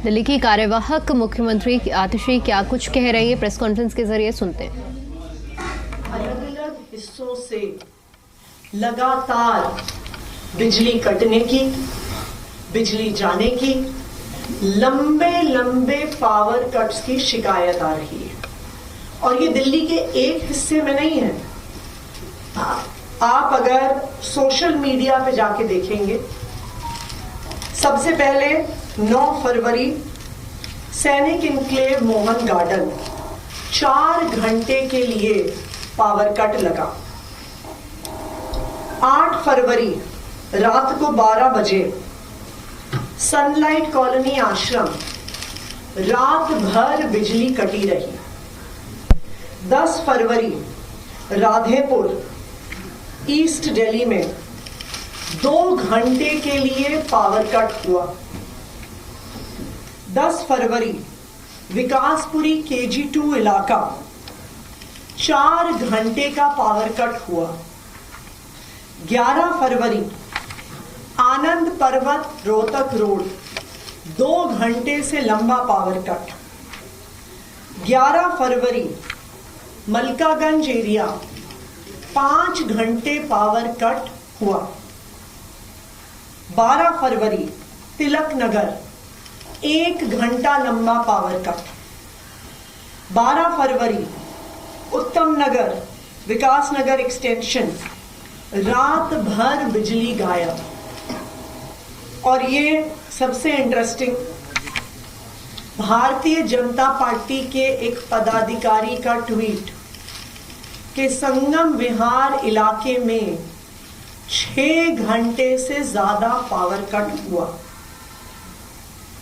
दिल्ली की कार्यवाहक मुख्यमंत्री आतिशी क्या कुछ कह रही है, प्रेस कॉन्फ्रेंस के जरिए सुनते हैं। अलग अलग हिस्सों से लगातार बिजली कटने की, बिजली जाने की, लंबे लंबे पावर कट्स की शिकायत आ रही है। और ये दिल्ली के एक हिस्से में नहीं है। आप अगर सोशल मीडिया पे जाके देखेंगे, सबसे पहले 9 फरवरी सैनिक इनक्लेव मोहन गार्डन 4 घंटे के लिए पावर कट लगा। 8 फरवरी रात को 12 बजे सनलाइट कॉलोनी आश्रम रात भर बिजली कटी रही। 10 फरवरी राधेपुर ईस्ट दिल्ली में 2 घंटे के लिए पावर कट हुआ। 10 फरवरी विकासपुरी KG2 इलाका 4 घंटे का पावर कट हुआ। 11 फरवरी आनंद पर्वत रोहतक रोड 2 घंटे से लंबा पावर कट। 11 फरवरी मलकागंज एरिया 5 घंटे पावर कट हुआ। 12 फरवरी तिलक नगर 1 घंटा लंबा पावर कट। 12 फरवरी उत्तम नगर विकास नगर एक्सटेंशन रात भर बिजली गायब। और ये सबसे इंटरेस्टिंग, भारतीय जनता पार्टी के एक पदाधिकारी का ट्वीट कि संगम विहार इलाके में 6 घंटे से ज्यादा पावर कट हुआ।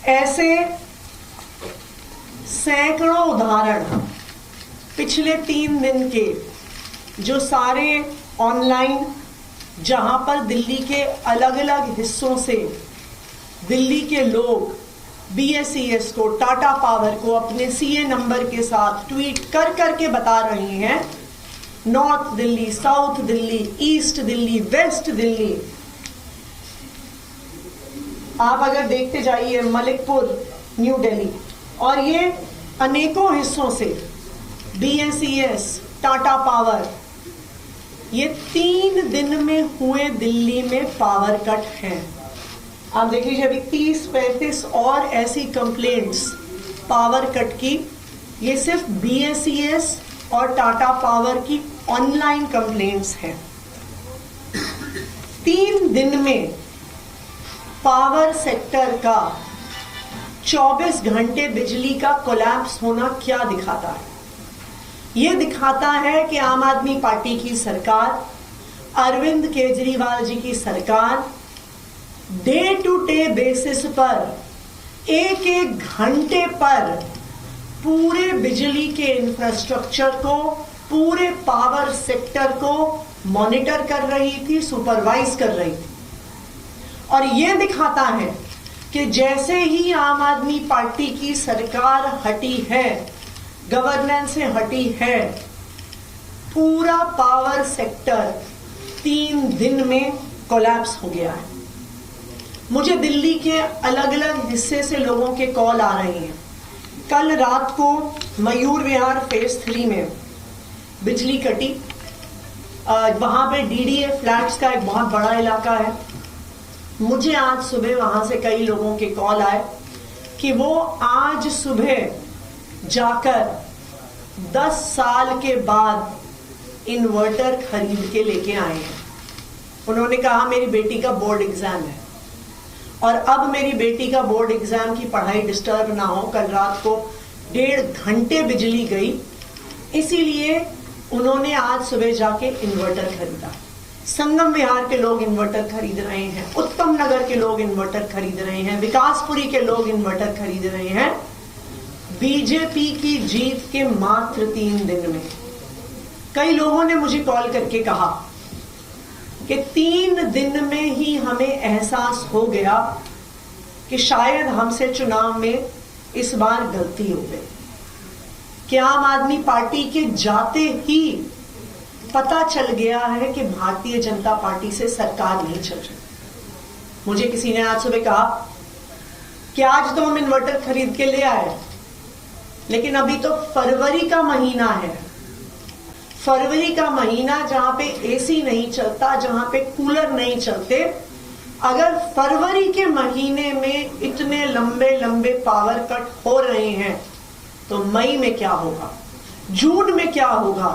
ऐसे सैकड़ों उदाहरण पिछले 3 दिन के जो सारे ऑनलाइन, जहां पर दिल्ली के अलग अलग हिस्सों से दिल्ली के लोग BSES को, टाटा पावर को अपने CA नंबर के साथ ट्वीट कर करके बता रहे हैं, north Delhi, south Delhi, east Delhi, west Delhi. आप अगर देखते जाइए मलिकपुर, न्यू दिल्ली, और ये अनेकों हिस्सों से BSES, टाटा पावर, ये 3 दिन में हुए दिल्ली में पावर कट हैं। आप देख लीजिए, अभी 30-35 और ऐसी कंप्लेंट्स पावर कट की। ये सिर्फ BSES और टाटा पावर की ऑनलाइन कंप्लेंट्स हैं। 3 दिन में पावर सेक्टर का 24 घंटे बिजली का कोलैप्स होना क्या दिखाता है? ये दिखाता है कि आम आदमी पार्टी की सरकार, अरविंद केजरीवाल जी की सरकार डे टू डे बेसिस पर एक घंटे पर पूरे बिजली के इंफ्रास्ट्रक्चर को, पूरे पावर सेक्टर को मॉनिटर कर रही थी, सुपरवाइज कर रही थी। और यह दिखाता है कि जैसे ही आम आदमी पार्टी की सरकार हटी है, गवर्नेंस से हटी है, पूरा पावर सेक्टर 3 दिन में कोलैप्स हो गया है। मुझे दिल्ली के अलग अलग हिस्से से लोगों के कॉल आ रहे हैं। कल रात को मयूर विहार फेज 3 में बिजली कटी। वहां पे DDA फ्लैट्स का एक बहुत बड़ा इलाका है। मुझे आज सुबह वहां से कई लोगों के कॉल आए कि वो आज सुबह जाकर 10 साल के बाद इन्वर्टर खरीद के लेके आए हैं। उन्होंने कहा मेरी बेटी का बोर्ड एग्जाम है और अब मेरी बेटी का बोर्ड एग्जाम की पढ़ाई डिस्टर्ब ना हो। कल रात को 1.5 घंटे बिजली गई, इसीलिए उन्होंने आज सुबह जाके इन्वर्टर खरीदा। संगम विहार के लोग इन्वर्टर खरीद रहे हैं, उत्तम नगर के लोग इन्वर्टर खरीद रहे हैं, विकासपुरी के लोग इन्वर्टर खरीद रहे हैं। बीजेपी की जीत के मात्र 3 दिन में कई लोगों ने मुझे कॉल करके कहा कि 3 दिन में ही हमें एहसास हो गया कि शायद हमसे चुनाव में इस बार गलती हो गई, कि आम आदमी पार्टी के जाते ही पता चल गया है कि भारतीय जनता पार्टी से सरकार नहीं चल रही। मुझे किसी ने आज सुबह कहा कि आज तो हम इन्वर्टर खरीद के ले आए, लेकिन अभी तो फरवरी का महीना है। फरवरी का महीना जहां पे एसी नहीं चलता, जहां पे कूलर नहीं चलते, अगर फरवरी के महीने में इतने लंबे लंबे पावर कट हो रहे हैं तो मई में क्या होगा, जून में क्या होगा,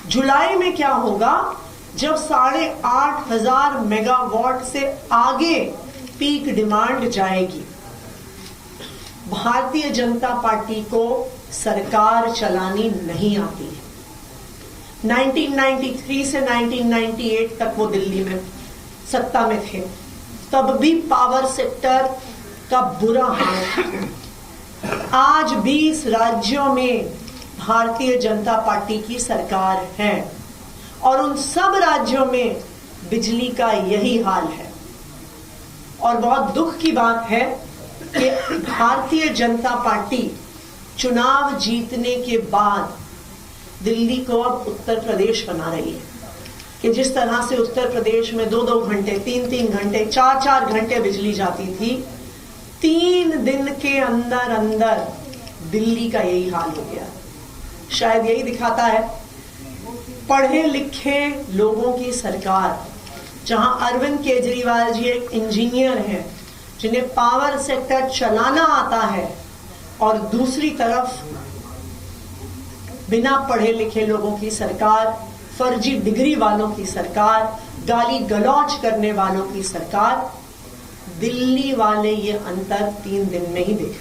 जुलाई में क्या होगा, जब 8,500 मेगावाट से आगे पीक डिमांड जाएगी। भारतीय जनता पार्टी को सरकार चलानी नहीं आती है। 1993 से 1998 तक वो दिल्ली में सत्ता में थे, तब भी पावर सेक्टर का बुरा हाल था। आज 20 राज्यों में भारतीय जनता पार्टी की सरकार है और उन सब राज्यों में बिजली का यही हाल है। और बहुत दुख की बात है कि भारतीय जनता पार्टी चुनाव जीतने के बाद दिल्ली को अब उत्तर प्रदेश बना रही है कि जिस तरह से उत्तर प्रदेश में 2-2 घंटे, 3-3 घंटे, 4-4 घंटे बिजली जाती थी, 3 दिन के अंदर अंदर दिल्ली का यही हाल हो गया। शायद यही दिखाता है पढ़े लिखे लोगों की सरकार, जहां अरविंद केजरीवाल जी एक इंजीनियर हैं जिन्हें पावर सेक्टर चलाना आता है, और दूसरी तरफ बिना पढ़े लिखे लोगों की सरकार, फर्जी डिग्री वालों की सरकार, गाली गलौज करने वालों की सरकार। दिल्ली वाले ये अंतर 3 दिन में ही देख